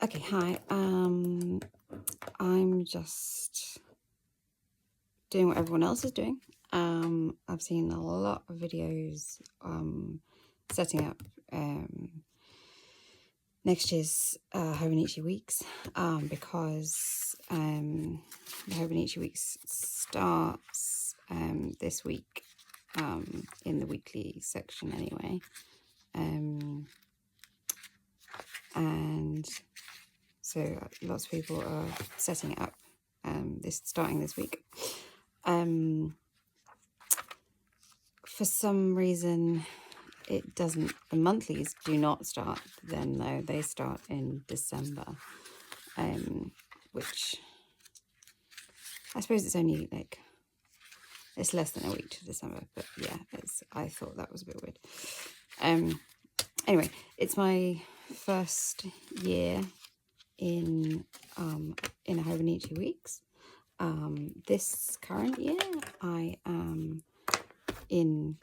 Okay, hi. I'm just doing what everyone else is doing. I've seen a lot of videos setting up next year's Hobonichi Weeks because the Hobonichi Weeks starts this week in the weekly section anyway. And so lots of people are setting it up starting this week. For some reason it doesn't, the monthlies do not start then though, they start in December, which I suppose it's only like, it's less than a week to December, but yeah, I thought that was a bit weird. Anyway, it's my first year in Hobonichi Weeks. This current year I am in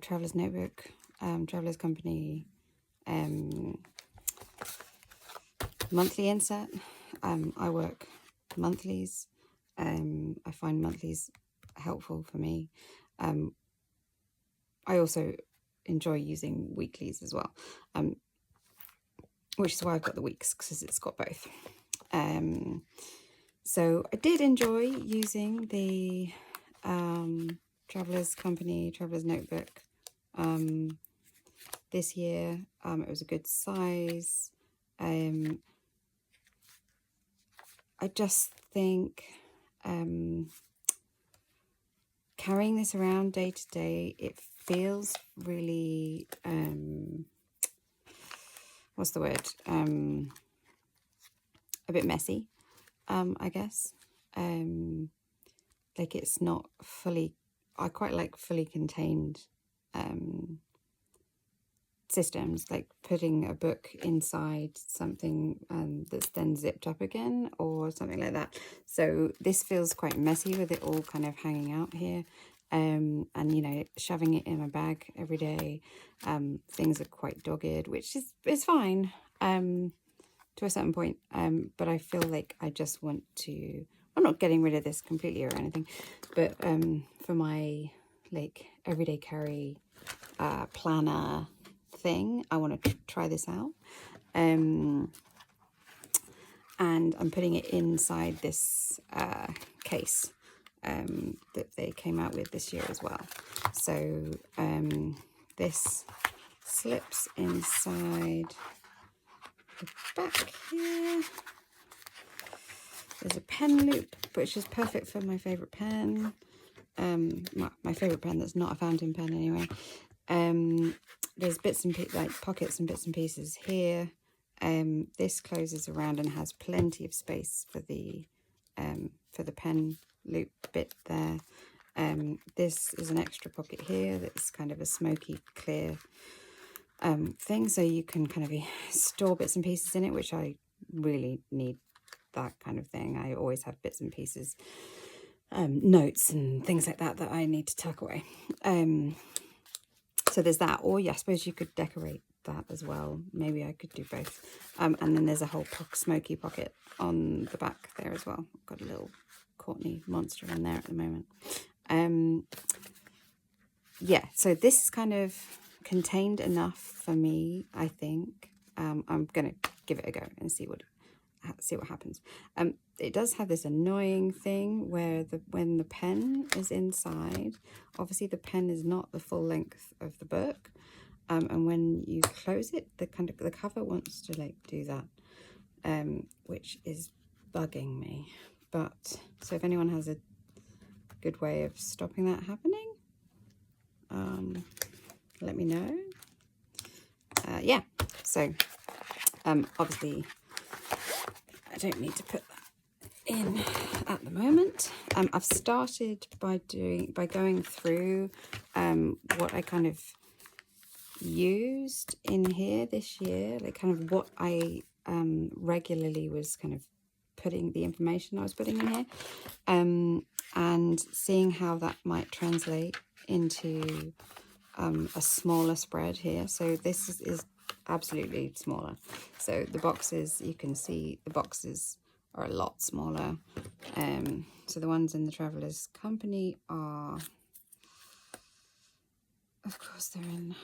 Traveller's Notebook, Traveller's Company monthly inset. I work monthlies. I find monthlies helpful for me. I also enjoy using weeklies as well, which is why I've got the weeks, because it's got both. So I did enjoy using the Traveller's Company, Traveller's Notebook this year. It was a good size. I just think carrying this around day to day, it feels really, what's the word? A bit messy, I guess. Like it's not fully, I quite like fully contained systems, like putting a book inside something that's then zipped up again or something like that. So this feels quite messy with it all kind of hanging out here, and you know, shoving it in my bag every day. Things are quite dogged, which is fine to a certain point, but I feel like I just want to, I'm not getting rid of this completely or anything, but for my like everyday carry planner thing, I want to try this out, and I'm putting it inside this case that they came out with this year as well. So this slips inside the back here. There's a pen loop, which is perfect for my favourite pen, my favourite pen that's not a fountain pen anyway. There's bits and like pockets and bits and pieces here. This closes around and has plenty of space for the pen loop bit there. This is an extra pocket here that's kind of a smoky clear thing, so you can kind of store bits and pieces in it, which I really need that kind of thing. I always have bits and pieces, notes and things like that I need to tuck away. So there's that, or yeah, I suppose you could decorate that as well. Maybe I could do both. And then there's a whole smoky pocket on the back there as well. I've got a little Courtney monster in there at the moment. Yeah, so this is kind of contained enough for me, I think. I'm gonna give it a go and see what happens. It does have this annoying thing where when the pen is inside, obviously the pen is not the full length of the book, and when you close it, the cover wants to like do that, which is bugging me. But so if anyone has a good way of stopping that happening, let me know. Yeah, so obviously I don't need to put that in at the moment. I've started by going through what I kind of used in here this year, like kind of what I regularly was kind of putting, the information I was putting in here, and seeing how that might translate into a smaller spread here. So this is absolutely smaller. So the boxes, you can see the boxes are a lot smaller. So the ones in the Traveller's Company are, of course, they're in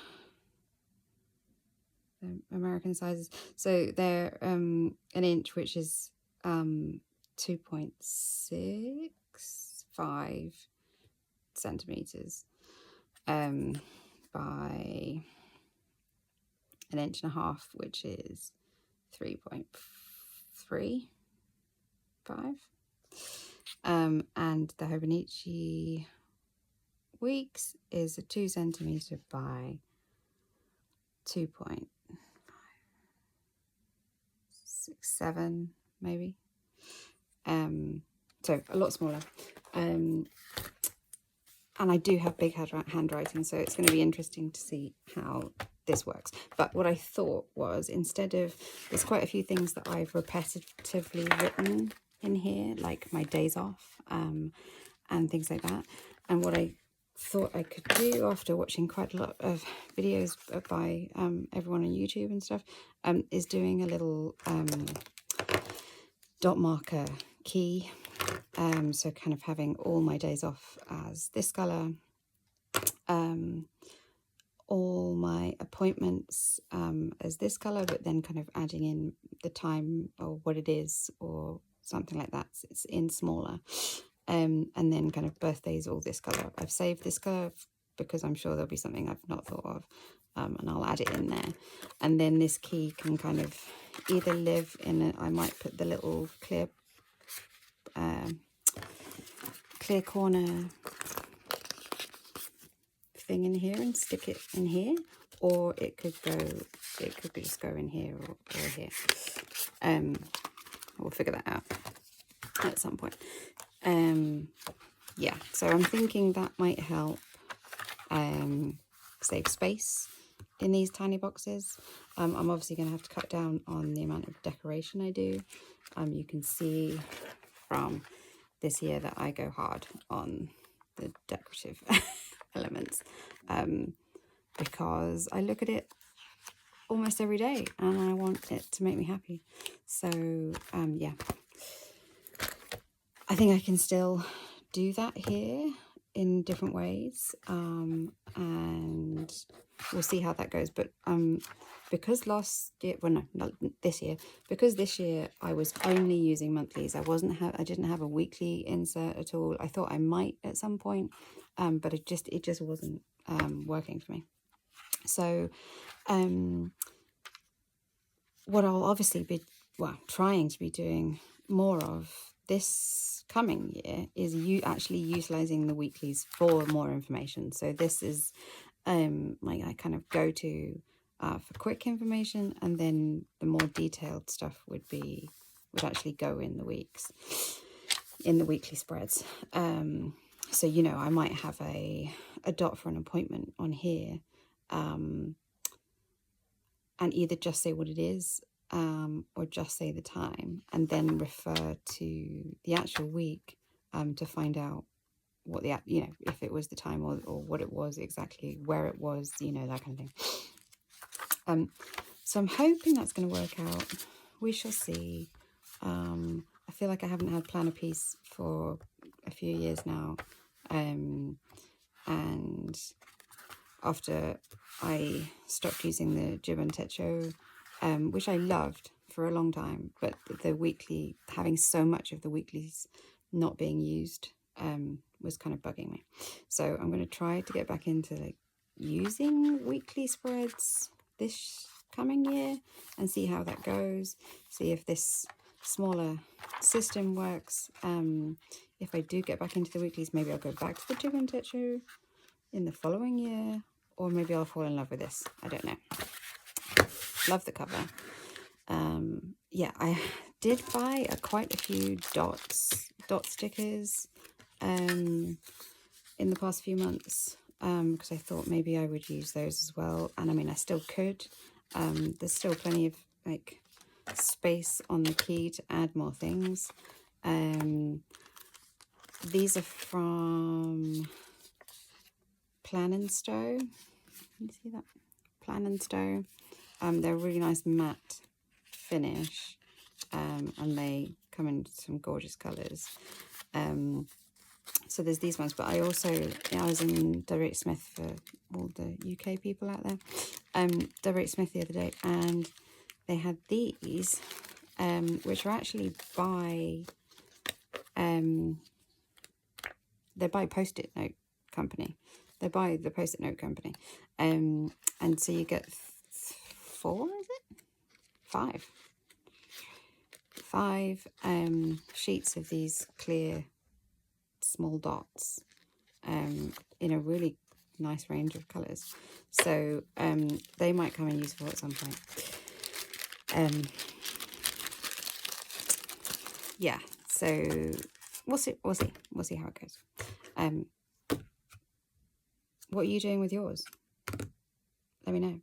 American sizes. So they're an inch, which is 2.65 centimeters by an inch and a half, which is 3.35. And the Hobonichi Weeks is a 2 centimeter by 2.67 maybe. So a lot smaller. And I do have big handwriting, so it's going to be interesting to see how this works. But what I thought was, instead of, there's quite a few things that I've repetitively written in here, like my days off and things like that. And what I thought I could do, after watching quite a lot of videos by everyone on YouTube and stuff, is doing a little dot marker key. So kind of having all my days off as this colour, all my appointments as this colour, but then kind of adding in the time or what it is or something like that. It's in smaller. And then kind of birthdays, all this colour. I've saved this colour because I'm sure there'll be something I've not thought of, and I'll add it in there. And then this key can kind of either live in I might put the little clear corner thing in here and stick it in here, or it could just go in here or here. We'll figure that out at some point. Yeah, so I'm thinking that might help save space in these tiny boxes. I'm obviously going to have to cut down on the amount of decoration I do. You can see from this year that I go hard on the decorative elements, because I look at it almost every day and I want it to make me happy. So yeah, I think I can still do that here in different ways, and we'll see how that goes. But because last year, well, no, not this year, because this year I was only using monthlies. I didn't have a weekly insert at all. I thought I might at some point, but it just wasn't working for me. So what I'll obviously be trying to be doing more of this coming year is actually utilizing the weeklies for more information. So this is my kind of go to for quick information, and then the more detailed stuff would actually go in the weeks, in the weekly spreads. So, you know, I might have a dot for an appointment on here, and either just say what it is, or just say the time, and then refer to the actual week to find out what the, you know, if it was the time or what it was exactly, where it was, you know, that kind of thing. So I'm hoping that's going to work out. We shall see. I feel like I haven't had Planner Piece for a few years now, and after I stopped using the Jib and Techo, which I loved for a long time, but the weekly, having so much of the weeklies not being used, was kind of bugging me. So I'm going to try to get back into like using weekly spreads this coming year and see how that goes, see if this smaller system works. If I do get back into the weeklies, maybe I'll go back to the Jib and Techo in the following year, or maybe I'll fall in love with this. I don't know. Love the cover. Yeah, I did buy quite a few dot stickers in the past few months, because I thought maybe I would use those as well. And I mean, I still could. There's still plenty of like space on the key to add more things. These are from Plan and Stow. Can you see that? Plan and Stow. They're a really nice matte finish, and they come in some gorgeous colours. So there's these ones, but I also, I was in Direct Smith for all the UK people out there, Direct Smith the other day, and they had these, which are actually by, they're by Post-it Note Company. They're by the Post-it Note Company. And so you get 4, is it? 5. 5 sheets of these clear small dots in a really nice range of colours. So they might come in useful at some point. Yeah, so we'll see how it goes. What are you doing with yours? Let me know.